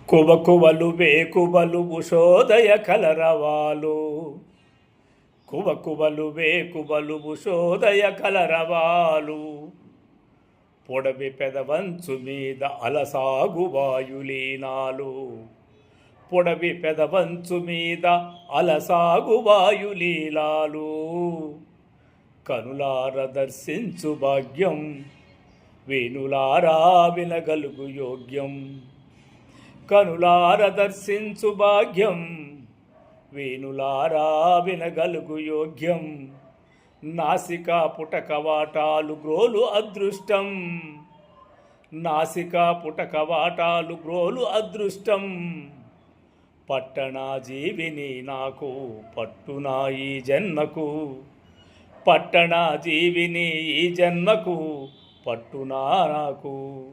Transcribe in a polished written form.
కువకువలు వేకువలు ఉషోదయ కలరవాలు. కువకువలు వేకువలు ఉషోదయ కలరవాలు. పొడవి పెదవంచు మీద అలసాగు వాయులీనాలు. పొడవి పెదవంచు మీద అలసాగు వాయులీలాలు. కనులార దర్శించు భాగ్యం వేణులారా వినగలుగు యోగ్యం. కనులార దర్శించు భాగ్యం వేణులారా వినగలుగు యోగ్యం. నాసికా పుటక వాటాలు గ్రోలు అదృష్టం. నాసికా పుటక వాటాలు గ్రోలు అదృష్టం. పట్టణా జీవిని నాకు పట్టునా ఈ జన్మకు. పట్టణా జీవిని ఈ జన్మకు పట్టునా నాకు.